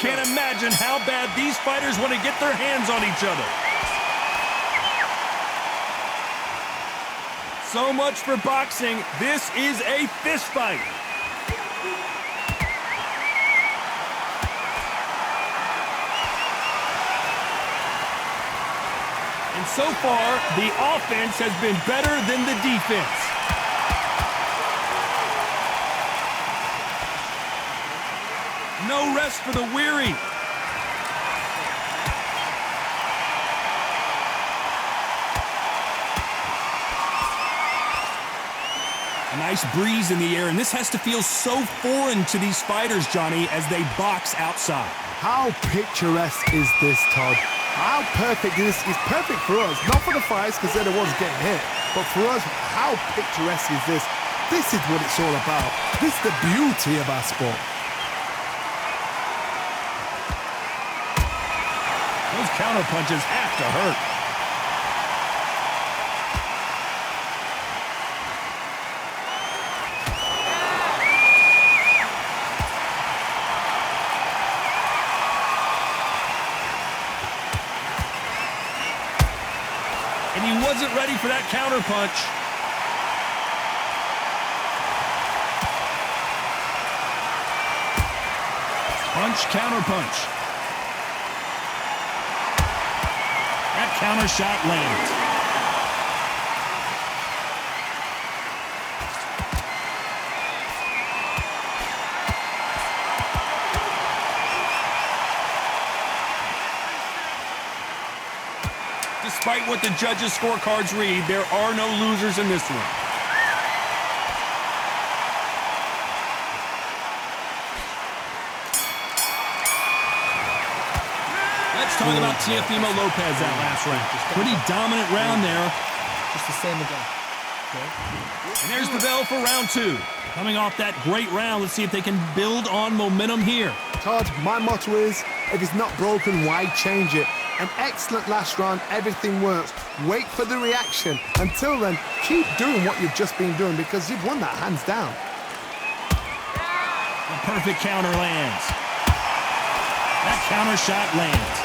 can't imagine how bad these fighters want to get their hands on each other. So much for boxing. This is a fist fight. And so far, the offense has been better than the defense. No rest for the weary. A nice breeze in the air, and this has to feel so foreign to these fighters, Johnny, as they box outside. How picturesque is this, Todd? How perfect is this? It's perfect for us, not for the fighters because they're the ones getting hit, but for us, how picturesque is this? This is what it's all about. This is the beauty of our sport. Those counter punches have to hurt. And he wasn't ready for that counter punch. Punch, counter punch. That counter shot lands. Despite what the judges' scorecards read, there are no losers in this one. Let's talk about Teofimo Lopez that last round. Pretty dominant round there. Just the same again. Okay. And there's the bell for round two. Coming off that great round, let's see if they can build on momentum here. Todd, my motto is, if it's not broken, why change it? An excellent last round, everything works. Wait for the reaction. Until then, keep doing what you've just been doing because you've won that hands down. The perfect counter lands. That counter shot lands.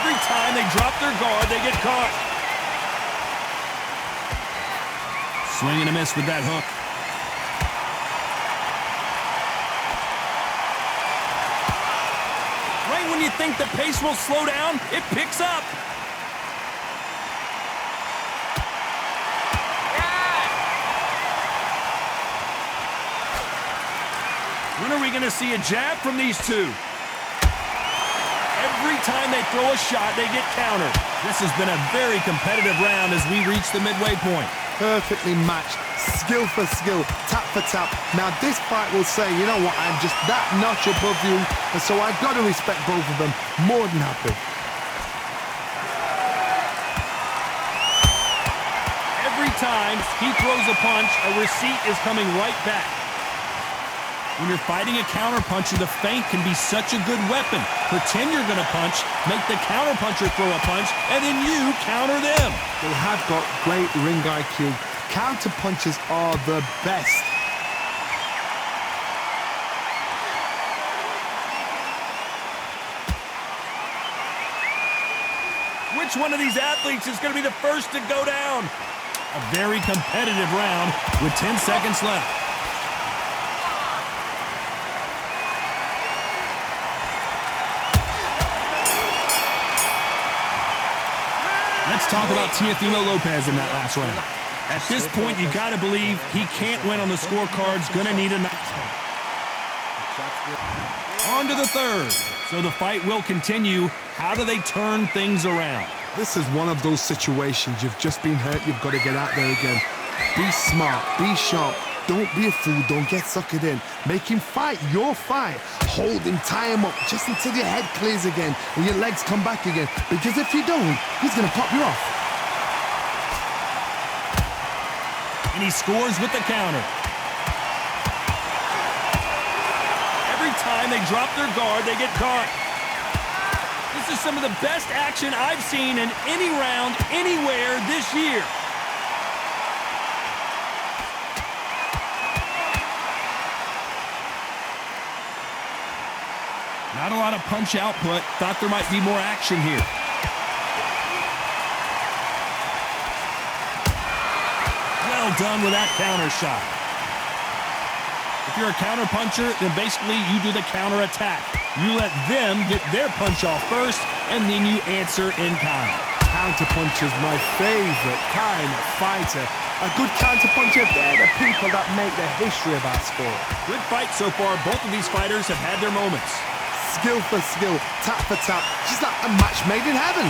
Every time they drop their guard, they get caught. Swing and a miss with that hook. Right when you think the pace will slow down, it picks up. When are we going to see a jab from these two? Every time they throw a shot, they get countered. This has been a very competitive round as we reach the midway point. Perfectly matched, skill for skill, tap for tap. Now this fight will say, you know what, I'm just that notch above you, and so I've got to respect both of them. More than happy. Every time he throws a punch, a receipt is coming right back. When you're fighting a counterpuncher, the feint can be such a good weapon. Pretend you're going to punch, make the counterpuncher throw a punch, and then you counter them. They have got great ring IQ. Counter punches are the best. Which one of these athletes is going to be the first to go down? A very competitive round with 10 seconds left. Let's talk about Teofimo Lopez in that last round. At this point, you got to believe he can't win on the scorecards. Going to need a nice one. On to the third. So the fight will continue. How do they turn things around? This is one of those situations. You've just been hurt. You've got to get out there again. Be smart. Be sharp. Don't be a fool. Don't get suckered in. Make him fight your fight. Hold him, tie him up, just until your head clears again and your legs come back again. Because if you don't, he's going to pop you off. And he scores with the counter. Every time they drop their guard, they get caught. This is some of the best action I've seen in any round, anywhere this year. Not a lot of punch output. Thought there might be more action here. Well done with that counter shot. If you're a counter puncher, then basically you do the counter attack. You let them get their punch off first, and then you answer in kind. Counter puncher's my favorite kind of fighter. A good counter puncher, they're the people that make the history of our sport. Good fight so far. Both of these fighters have had their moments. Skill for skill, tap for tap. She's like a match made in heaven.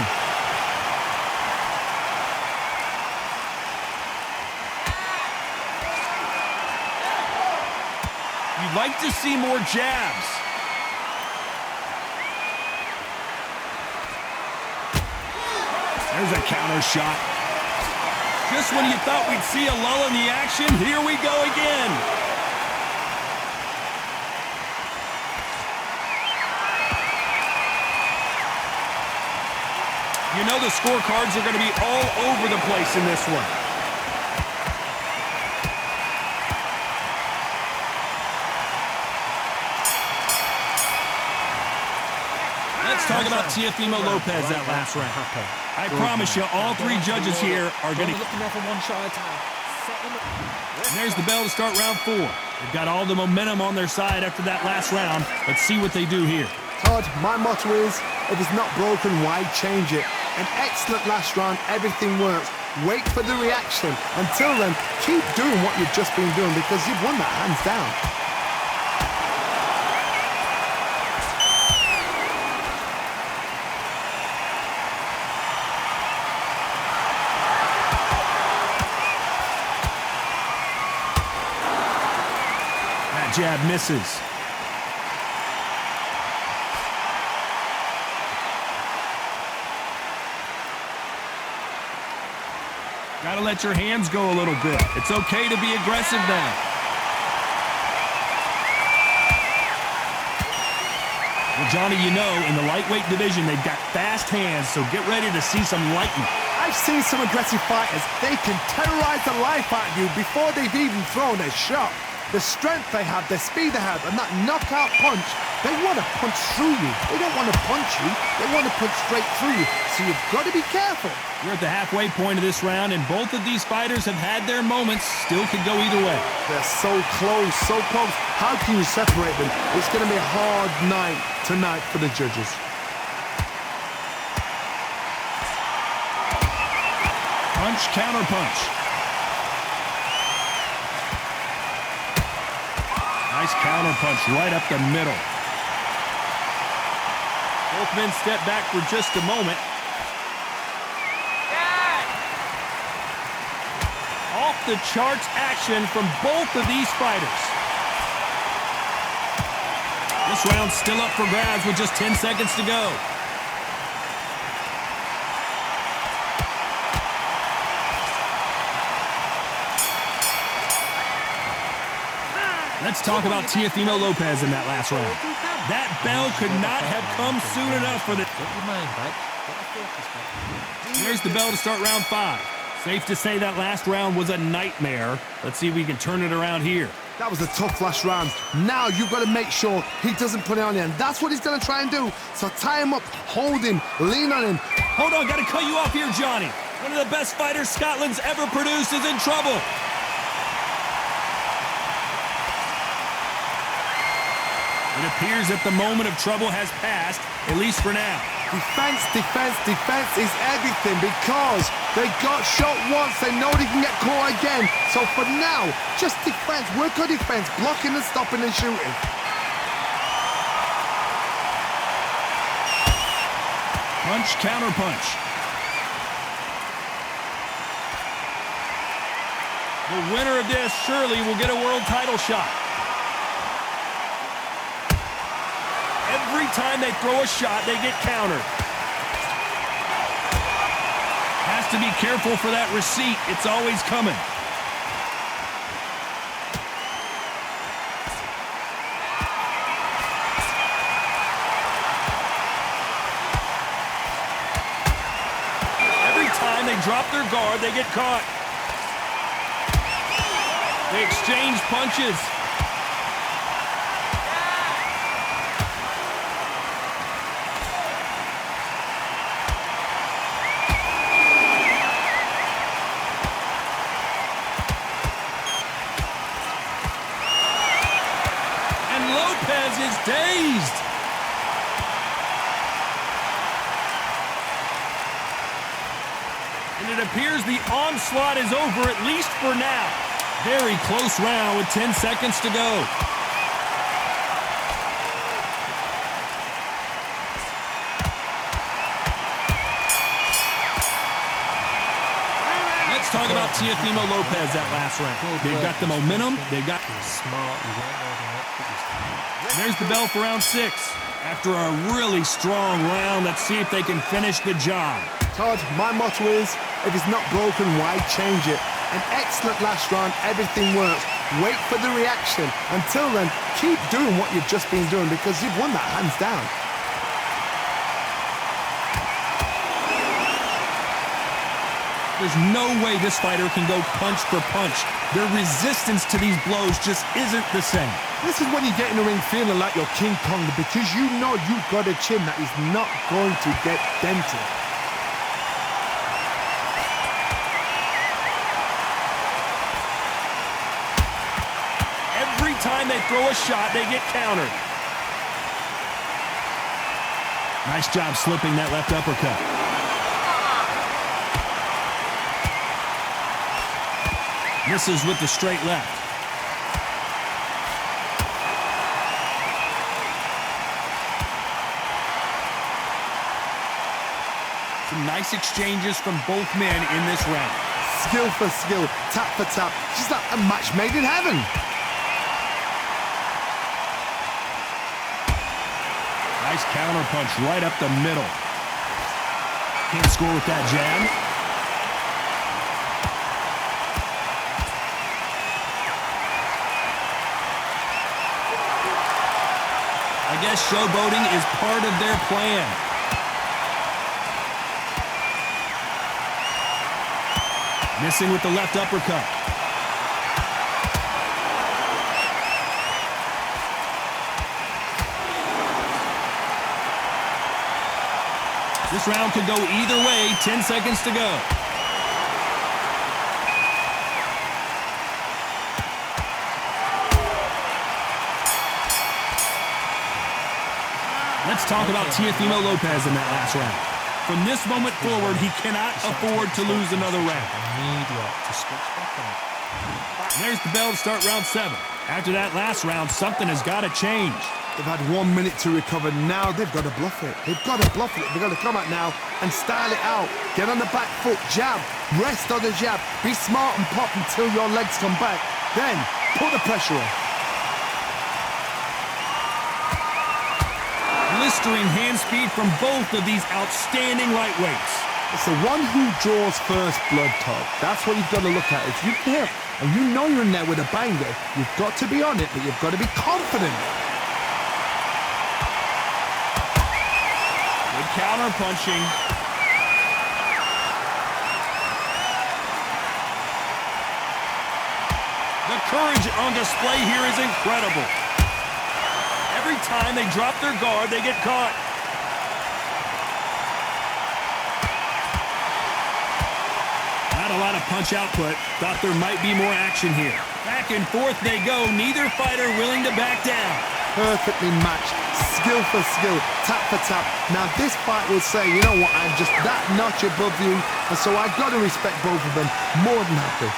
You'd like to see more jabs. There's a counter shot. Just when you thought we'd see a lull in the action, here we go again. You know the scorecards are going to be all over the place in this one. Let's talk about Teofimo Lopez that last round. I promise you, all three judges here are going to... And there's the bell to start round 4. They've got all the momentum on their side after that last round. Let's see what they do here. Todd, my motto is, if it's not broken, why change it? An excellent last round, everything works. Wait for the reaction. Until then, keep doing what you've just been doing because you've won that hands down. That jab misses. Gotta let your hands go a little bit. It's okay to be aggressive now. Well, Johnny, you know, in the lightweight division, they've got fast hands, so get ready to see some lightning. I've seen some aggressive fighters. They can terrorize the life out of you before they've even thrown a shot. The strength they have, the speed they have, and that knockout punch, they want to punch through you. They don't want to punch you. They want to punch straight through you. So you've got to be careful. We're at the halfway point of this round, and both of these fighters have had their moments. Still could go either way. They're so close, so close. How can you separate them? It's going to be a hard night tonight for the judges. Punch, counter punch. Nice counter punch right up the middle. Both men step back for just a moment. Off the charts action from both of these fighters. This round's still up for grabs with just 10 seconds to go. Let's talk about Teofimo Lopez in that last round. That bell could not have come soon enough for the... Here's the bell to start round 5. Safe to say that last round was a nightmare. Let's see if we can turn it around here. That was a tough last round. Now you've got to make sure he doesn't put it on you, and that's what he's going to try and do. So tie him up, hold him, lean on him. Hold on, got to cut you off here, Johnny. One of the best fighters Scotland's ever produced is in trouble. It appears that the moment of trouble has passed, at least for now. Defense, defense, defense is everything because they got shot once. They know they can get caught again. So for now, just defense, work on defense, blocking and stopping and shooting. Punch, counter punch. The winner of this surely will get a world title shot. Every time they throw a shot, they get countered. Has to be careful for that receipt. It's always coming. Every time they drop their guard, they get caught. They exchange punches. is dazed. And it appears the onslaught is over, at least for now. Very close round with 10 seconds to go. Let's talk about Teofimo Lopez that last round. They've got the momentum. They've got... Smart. There's the bell for round 6. After a really strong round, let's see if they can finish the job. Todd, my motto is, if it's not broken, why change it? An excellent last round, everything works. Wait for the reaction. Until then, keep doing what you've just been doing because you've won that hands down. There's no way this fighter can go punch for punch. Their resistance to these blows just isn't the same. This is when you get in the ring feeling like you're King Kong because you know you've got a chin that is not going to get dented. Every time they throw a shot, they get countered. Nice job slipping that left uppercut. Misses with the straight left. Some nice exchanges from both men in this round. Skill for skill, tap for tap, just like a match made in heaven. Nice counter punch right up the middle. Can't score with that jab. I guess showboating is part of their plan. Missing with the left uppercut. This round could go either way. 10 seconds to go. Let's talk about Teofimo Lopez in that last round. From this moment forward, he cannot afford to lose another round. And there's the bell to start round 7. After that last round, something has got to change. They've had 1 minute to recover. Now they've got to bluff it. They've got to bluff it. They've got to come out now and style it out. Get on the back foot, jab, rest on the jab. Be smart and pop until your legs come back. Then put the pressure on. Blistering hand speed from both of these outstanding lightweights. It's the one who draws first blood, Todd. That's what you've got to look at. If you hit and you know you're in there with a banger, you've got to be on it, but you've got to be confident. Good counter punching. The courage on display here is incredible. Every time they drop their guard, they get caught. Not a lot of punch output. Thought there might be more action here. Back and forth they go. Neither fighter willing to back down. Perfectly matched. Skill for skill. Tap for tap. Now this fight will say, you know what, I'm just that notch above you. And so I've got to respect both of them. More than happy.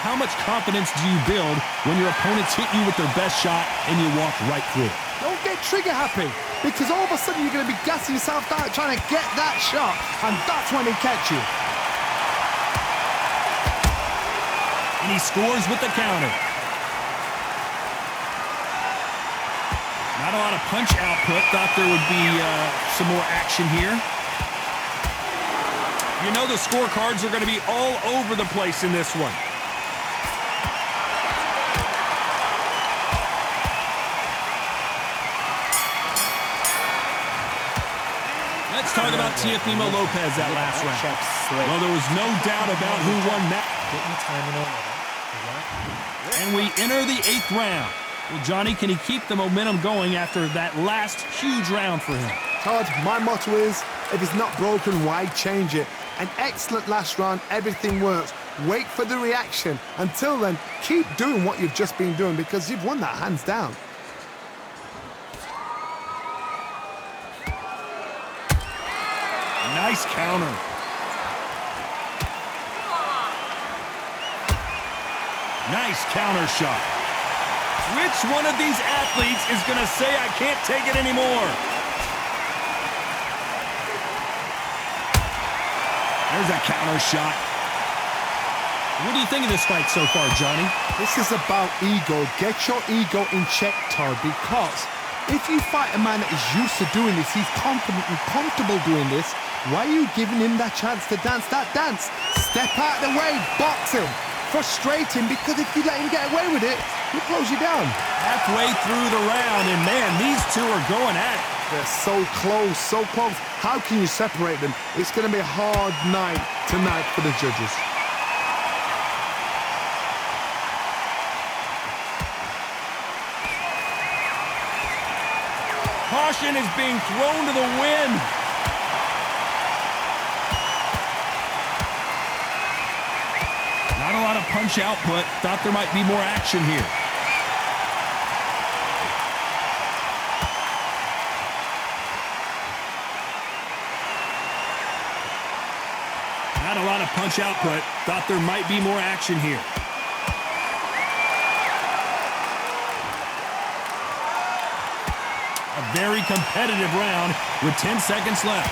How much confidence do you build when your opponents hit you with their best shot and you walk right through it? Don't get trigger happy, because all of a sudden you're going to be gassing yourself out trying to get that shot, and that's when they catch you. And he scores with the counter. Not a lot of punch output. Thought there would be some more action here. You know the scorecards are going to be all over the place in this one. Let's talk about Teofimo Lopez that last round. Well, there was no doubt about who won that. And we enter the 8th round. Well, Johnny, can he keep the momentum going after that last huge round for him? Todd, my motto is, if it's not broken, why change it? An excellent last round, everything works. Wait for the reaction. Until then, keep doing what you've just been doing because you've won that hands down. Nice counter. Nice counter shot. Which one of these athletes is going to say, I can't take it anymore? There's a counter shot. What do you think of this fight so far, Johnny? This is about ego. Get your ego in check, Todd, because if you fight a man that is used to doing this, he's confident and comfortable doing this, why are you giving him that chance to dance that dance? Step out of the way, box him. Frustrate him, because if you let him get away with it, he'll close you down. Halfway through the round, and man, these two are going at it. They're so close, so close. How can you separate them? It's going to be a hard night tonight for the judges. Caution is being thrown to the wind. Not a lot of punch output. Thought there might be more action here. Not a lot of punch output. Thought there might be more action here. A very competitive round with 10 seconds left.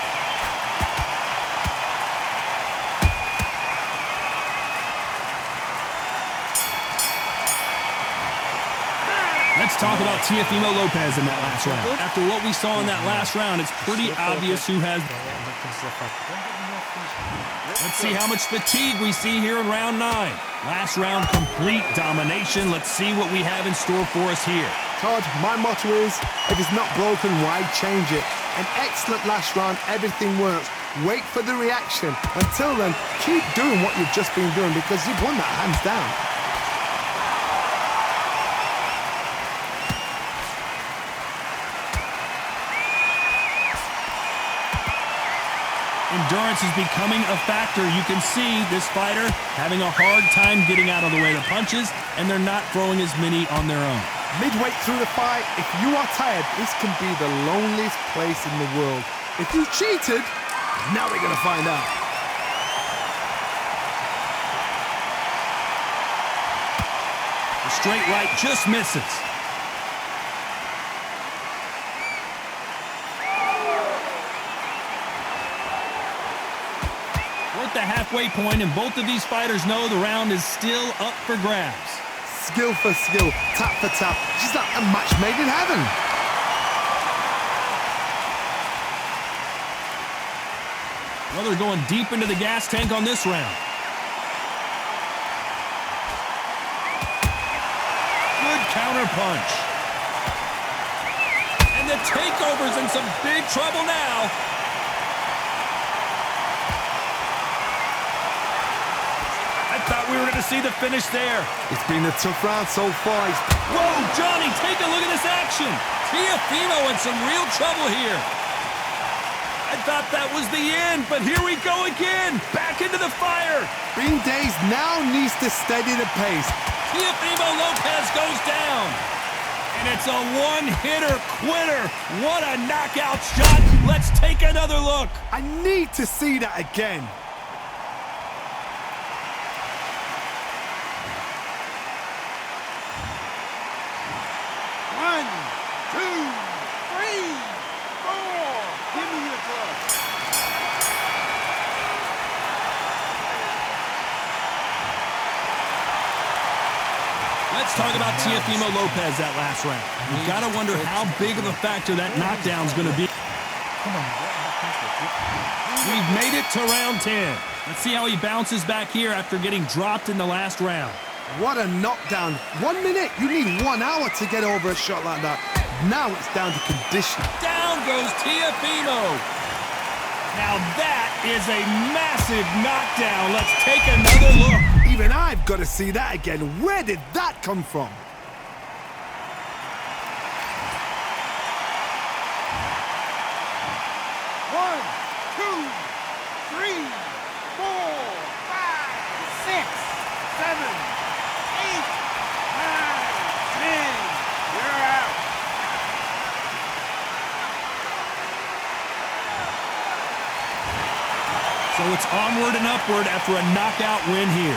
Let's talk about Teofimo Lopez in that last round. After what we saw in that last round, it's pretty obvious who has... Let's see how much fatigue we see here in round 9. Last round, complete domination. Let's see what we have in store for us here. Todd, my motto is, if it's not broken, why change it? An excellent last round, everything works. Wait for the reaction. Until then, keep doing what you've just been doing because you've won that hands down. Endurance is becoming a factor. You can see this fighter having a hard time getting out of the way of the punches, and they're not throwing as many on their own. Midway through the fight, if you are tired, this can be the loneliest place in the world. If you cheated, now we're going to find out. The straight right just misses. We're at the halfway point, and both of these fighters know the round is still up for grabs. Skill for skill, tap for tap. She's like a match made in heaven. Well, they're going deep into the gas tank on this round. Good counter punch. And the takeover's in some big trouble now. I thought we were going to see the finish there. It's been a tough round so far. Whoa, Johnny, take a look at this action. Teofimo in some real trouble here. I thought that was the end, but here we go again. Back into the fire. Bean Days now needs to steady the pace. Teofimo Lopez goes down. And it's a one-hitter quitter. What a knockout shot. Let's take another look. I need to see that again. Let's talk about Teofimo Lopez that last round. You've got to wonder how big of a factor that knockdown's going to be. We've made it to round 10. Let's see how he bounces back here after getting dropped in the last round. What a knockdown. 1 minute. You need 1 hour to get over a shot like that. Now it's down to condition. Down goes Teofimo. Now that is a massive knockdown. Let's take another look. Even I've got to see that again. Where did that come from? So it's onward and upward after a knockout win here.